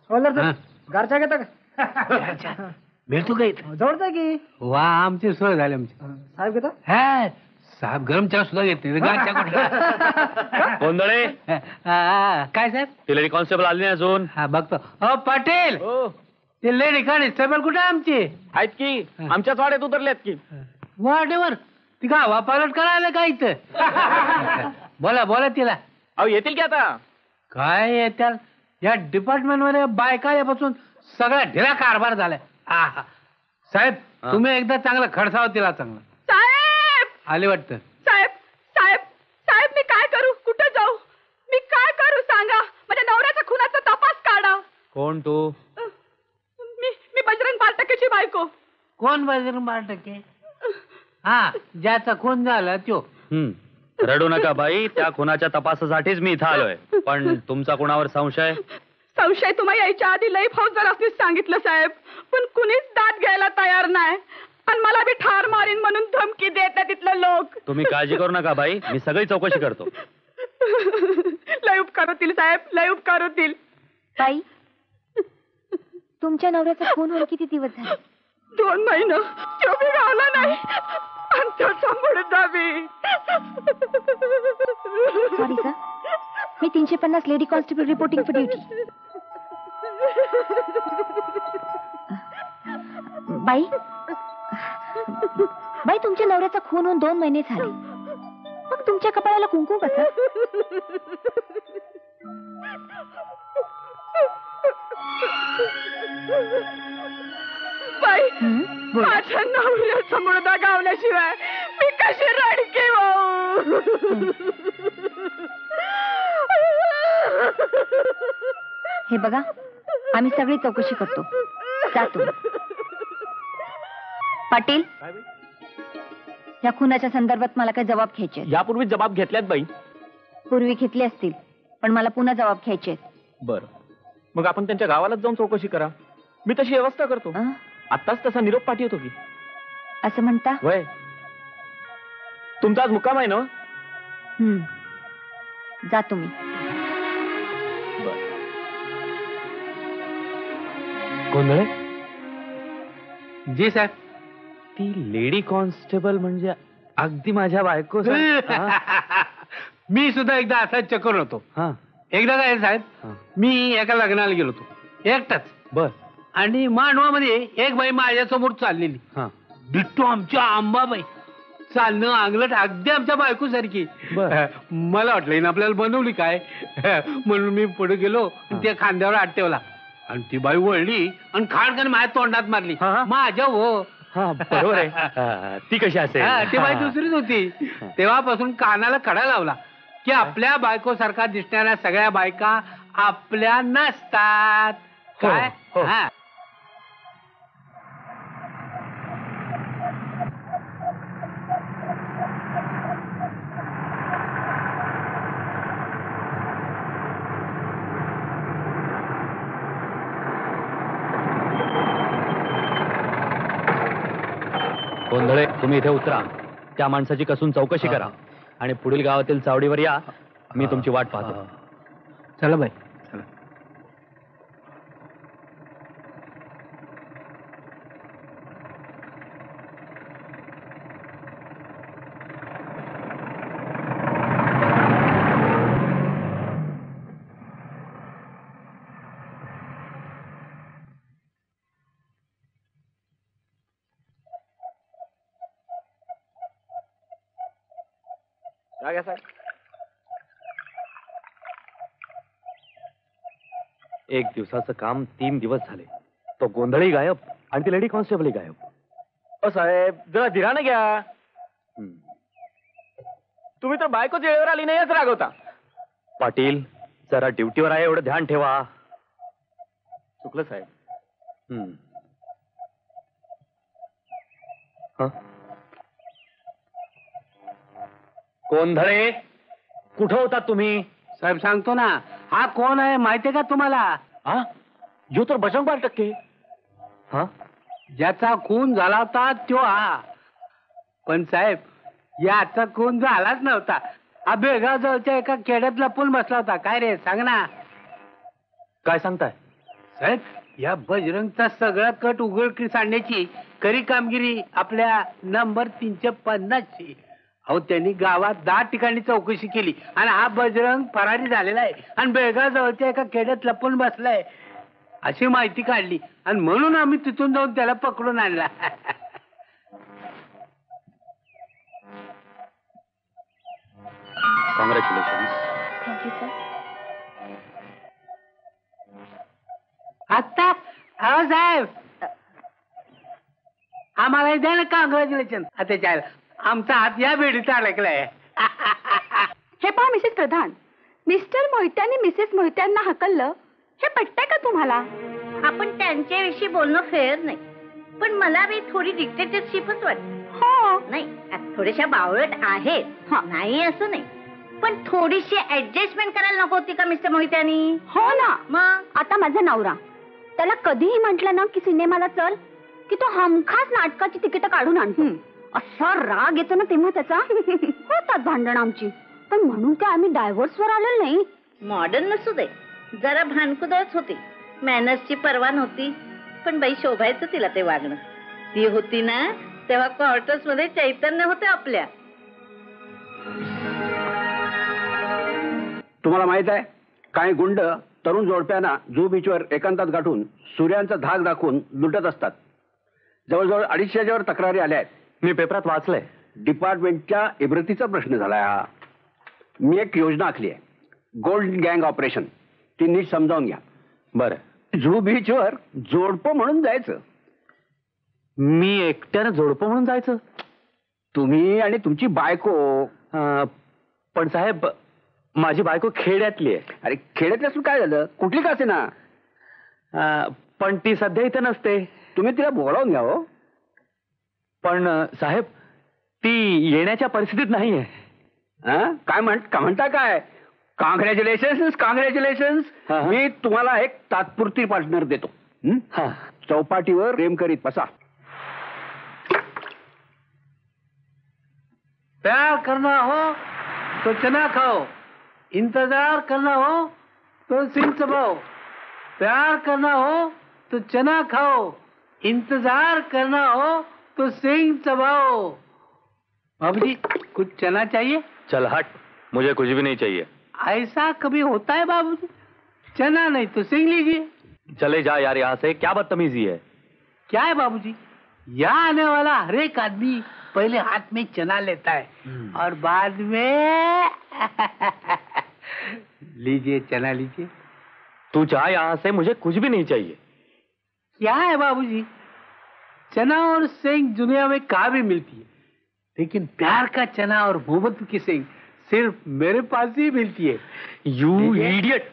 घरच्या घेता का? भेटतो का इथं? जवळचा की वा आमची सोय झाली आमची. साहेब घेता? हा साहेब गरम चहा सुद्धा घेत नाही गारच्या कुठला. गोंधळे काय साहेब? ते लेडी कॉन्स्टेबल आले नाही अजून. हा बघतो. हो पाटील ते लेडी कॉन्स्टेबल कुठे आमची? आहेत की आमच्याच वाड्यात उतरल्यात की. वाटेवर ती गावा पालट करायला काय इथं? बोला बोला तिला. अहो येतील की आता. काय येत्या या डिपार्टमेंट मध्ये बायका यापासून सगळ्या ढिला कारभार झालाय. साहेब तुम्ही एकदा चांगलं खडसाव तिला चांगलं. साहेब आले वाटतं. साहेब साहेब साहेब मी काय करू? कुठे जाऊ? मी काय करू सांगा? माझ्या नवऱ्याच्या खुनाचा तपास काढा. कोण तू? मी मी बजरंग पालटकेची बायको. कोण बजरंग पालटके? हा ज्याचा खून झाला त्यो. रडू नका बाई, त्या खुनाच्या तपासासाठीच मी इथं आलोय. पण तुमचा कोणावर संशय? संशय तुम्हाला यायच्या आधी लई फौजदारांनीच सांगितलं साहेब, पण कुणीच दाद घ्यायला तयार नाही. आणि मला बी ठार मारीन म्हणून धमकी देत तिथले लोक. तुम्ही काळजी करू नका बाई, मी सगळी चौकशी करतो. लय उपकार होतील साहेब, लय उपकार होतील. ताई तुमच्या नवऱ्याचा खून होऊन किती दिवस झाले? 2 महिने. तो बी गावला नाही आणि तो सांभाळून जावी. Sorry sir, me 350 lady constable reporting for duty. बाई बाई तुमच्या नवऱ्याचा खून होऊन 2 महिने झाले, मग तुमच्या कपाळाला कुंकू कसं? बाई माझ्या नवऱ्याचा मुर्दा गावल्याशिवाय मी कशी रडके वाहू? हे बघा आम्ही सगळी चौकशी करतो. जातो. पाटील या खुनाच्या संदर्भात मला काय जबाब घ्यायचे? यापूर्वी जबाब घेतल्यात बाई. पूर्वी घेतले असतील, पण मला पुन्हा जबाब घ्यायचे. बर मग आपण त्यांच्या गावालाच जाऊन चौकशी करा. मी तशी व्यवस्था करतो. आत्ताच तसा निरोप पाठवतो की. असं म्हणता? वय तुमचा आज मुक्काम आहे ना? जा तुम्ही. गोंधळे जी साहेब. ती लेडी कॉन्स्टेबल म्हणजे अगदी माझ्या बायको. मी सुद्धा एकदा असाच चक्कर होतो. एकदा काय साहेब, मी एका लग्नाला गेलो होतो एकटाच. बर. आणि मानवामध्ये एक बाई माझ्या समोर चाललेली. डिट्टो आमच्या आंबाबाई, चालणं अंगलट अगदी आमच्या बायको सारखी. मला वाटलं ना आपल्याला बनवली काय म्हणून मी पुढे गेलो आणि त्या खांद्यावर हात ठेवला आणि ती बाई वळली आणि खाडकन माझ्या तोंडात मारली. माझ्या हो. बरोबर आहे. ती कशी असेल? ती बाई दुसरीच होती. तेव्हापासून कानाला खडा लावला की आपल्या बायको सारखा दिसणाऱ्या सगळ्या बायका आपल्या नसतात. काय? गोंधळे तुम्ही इथे उतरा, त्या माणसाची कसून चौकशी करा आणि पुढील गावातील चावडीवर या. मी तुमची वाट पाहतो. चला बाई. एक दिवसाचं काम 3 दिवस झाले. तो गोंधळही गायब आणि ती लेडी कॉन्स्टेबलही गायब. साहेब जरा धीराने घ्या. तुम्ही तर बायकोच वेळेवर आली नाही असं रागवता. पाटील जरा ड्युटीवर आहे एवढं ध्यान ठेवा. चुकलं साहेब. गोंधळे कुठं होतात तुम्ही? साहेब सांगतो ना. हा कोण आहे माहितीये का तुम्हाला? यो तर बजरंग पालटके. ज्याचा खून झाला होता तो हा. पण साहेब याचा खून झालाच नव्हता. हा बेळगाव जवळच्या एका खेड्यातला पूल बसला होता. काय रे सांग ना. काय सांगताय? साहेब, या बजरंगचा सगळा कट उघडकीस आणण्याची खरी कामगिरी आपल्या नंबर 350ची. अहो, त्यांनी गावात 10 ठिकाणी चौकशी केली आणि हा बजरंग फरारी झालेला आहे आणि बेळगाव जवळच्या एका खेड्यात लपून बसलाय अशी माहिती काढली आणि म्हणून आम्ही तिथून जाऊन त्याला पकडून आणला. कॉंग्रॅच्युलेशन. Thank you sir. आता अहो साहेब, आम्हाला द्या ना कॉंग्रॅच्युलेशन. आता आमचा हात या बेडीत अडकलाय. हे पहा मिसेस प्रधान, मिस्टर मोहित्यांनी मिसेस मोहित्यांना हकललं हे पटतंय का तुम्हाला? आपण त्यांच्याविषयी बोलणं फेअर नाही, पण मला बी थोडी डिक्टेटरशिपच वाटते. हो. नाही, थोड्याशा बावळट आहेत, नाही असं नाही, पण थोडीशी ऍडजस्टमेंट करायला नको होती का मिस्टर मोहित्यांनी? हो ना. मग आता माझा नवरा त्याला कधीही म्हटलं ना की सिनेमाला चल, की तो हमखास नाटकाची तिकीट काढून आणतो. असा राग येतो ना तेव्हा त्याचा. होतात भांडण आमची, पण म्हणून काय आम्ही डायव्होर्स वर आलेलो नाही. मॉडर्न नसू दे, जरा भानकुदळच होती, मॅनर्सची पर्वा नव्हती, पण बाई शोभायचं तिला ते वागणं. ती होती ना तेव्हा क्वार्टर्स मध्ये चैतन्य होते आपल्या. तुम्हाला माहित आहे, काही गुंड तरुण जोडप्यांना जुहू बीचवर एकांतात गाठून सूर्यांचा धाक दाखवून लुटत असतात. जवळजवळ 250च्या वर तक्रारी आल्या आहेत. मी पेपरात वाचलंय. डिपार्टमेंटच्या इब्रतीचा प्रश्न झालाय हा. मी एक योजना आखली आहे, गोल्ड गँग ऑपरेशन. ती नीट समजावून घ्या. बरं, जुहू बीचवर जोडपं म्हणून जायचं. मी एकट्यानं जोडपं म्हणून जायचं? तुम्ही आणि तुमची बायको. पण साहेब, माझी बायको खेड्यातली आहे. अरे खेड्यातल्या असून काय झालं, कुठली का असेना. पण ती सध्या इथे नसते. तुम्ही तिला बोलावून घ्या हो. पण साहेब, ती येण्याच्या परिस्थितीत नाहीये. काय म्हणता काय? Congratulations, congratulations. मी तुम्हाला एक तात्पुरती पार्टनर देतो. चौपाटीवर प्रेम करीत बसा. प्यार करना हो तो चना खाओ, इंतजार करना हो तो सिंग चबाओ. प्यार करना हो तो चना खाओ, इंतजार करना हो तो सिंग चबाओ. बाबूजी, कुछ चना चाहिए? चल हट, मुझे कुछ भी नहीं चाहिए. ऐसा कभी होता है बाबूजी? चना नहीं तो सिंग लीजिए. चले जा यार यहाँ से, क्या बदतमीजी है. क्या है बाबूजी, यहाँ आने वाला हर एक आदमी पहले हाथ में चना लेता है और बाद में लीजिए चना लीजिए. तू जा यहाँ से, मुझे कुछ भी नहीं चाहिए. क्या है बाबूजी, चना और सेंग दुनिया में कहाँ भी मिलती है, लेकिन प्यार का चना और मोहब्बत की सेंग सिर्फ मेरे पास ही मिलती है. You idiot.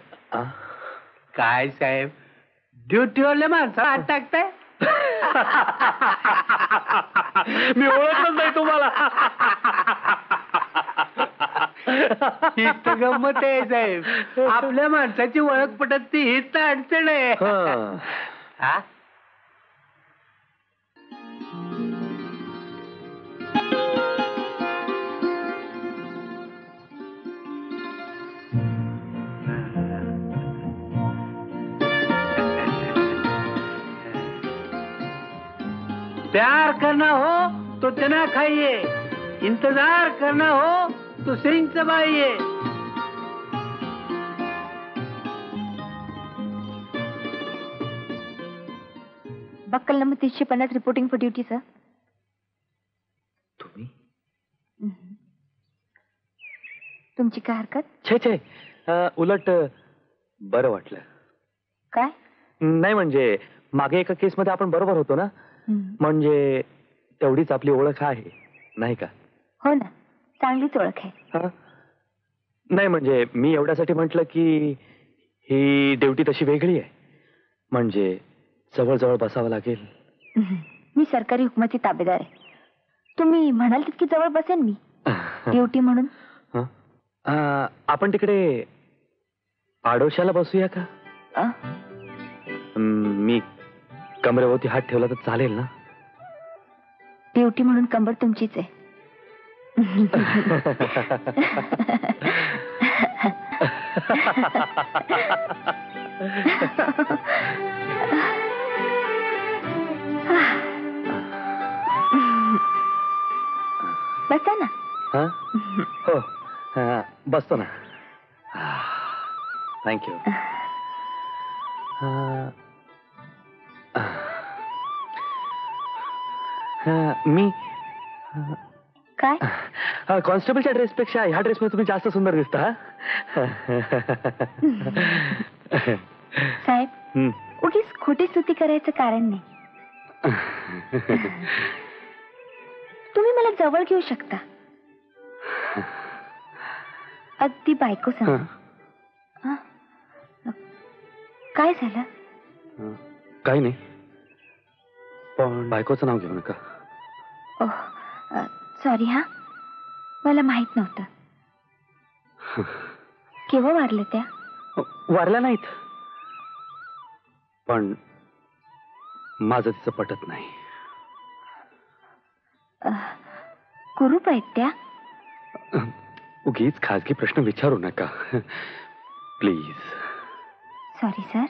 काय साहेब, ड्युटीवरले माणसाला हात टाकताय. मी ओळखलंच नाही तुम्हाला. ही तर गंमत आहे साहेब, आपल्या माणसाची ओळख पटत ती हीच तर अडचण आहे. हा? प्यार करना हो तो चना खाइए, इंतजार करना हो तो सिंग चबाइए. Buckle number 350 reporting for duty sir. तुम्ही? तुमची काय हरकत? छे छे, उलट बरं वाटलं. काय? नाही म्हणजे मागे एका केसमध्ये आपण बरोबर होतो ना, म्हणजे तेवढीच आपली ओळख आहे नाही का? हो ना, चांगलीच ओळख आहे. नाही म्हणजे मी एवढ्यासाठी म्हटलं की ही ड्युटी तशी वेगळी आहे, म्हणजे जवळ जवळ बसावं लागेल. मी सरकारी हुकुमाची ताबेदार आहे. तुम्ही म्हणाल तितकी जवळ बसेन मी ड्युटी म्हणून. आपण तिकडे आडोशाला बसूया का? मी कमरेवरती हात ठेवला तर चालेल ना? ड्युटी म्हणून कंबर तुमचीच आहे. बसा ना. हा हो हा, बसतो ना. थँक्यू. मी काय कॉन्स्टेबलच्या ड्रेसपेक्षा ह्या ड्रेसमध्ये तुम्ही जास्त सुंदर दिसता. साहेब, उगीच खोटी स्तुती करायचं कारण नाही. तुम्ही मला जवळ घेऊ शकता, अगदी बायको सांग. काय झालं? काही नाही, पण बायकोचं नाव घेऊ नका. सॉरी हा, मला माहित नव्हतं. केव्हा वारले त्या? वारल्या नाहीत, पण माझं तिचं पटत नाही. कुरूप आहेत त्या? उगीच खाजगी प्रश्न विचारू नका प्लीज. Sorry sir.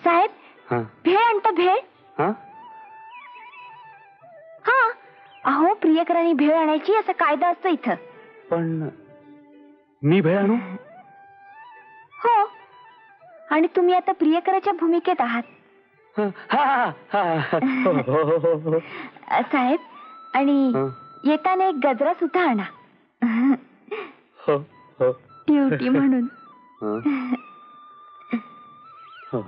साहेब, हा भेळ आणता भेळ? हा हा, अहो प्रियकरांनी भेळ आणायची असा कायदा असतो इथं. पण मी भेळ आणू? हो, आणि तुम्ही आता प्रियकराच्या भूमिकेत आहात. हा, हा, हा, हा. हो, हो, हो, हो. साहेब, आणि हा. येताना एक गजरा सुद्धा आणा. हो, हो. ड्युटी म्हणून. हा. हो.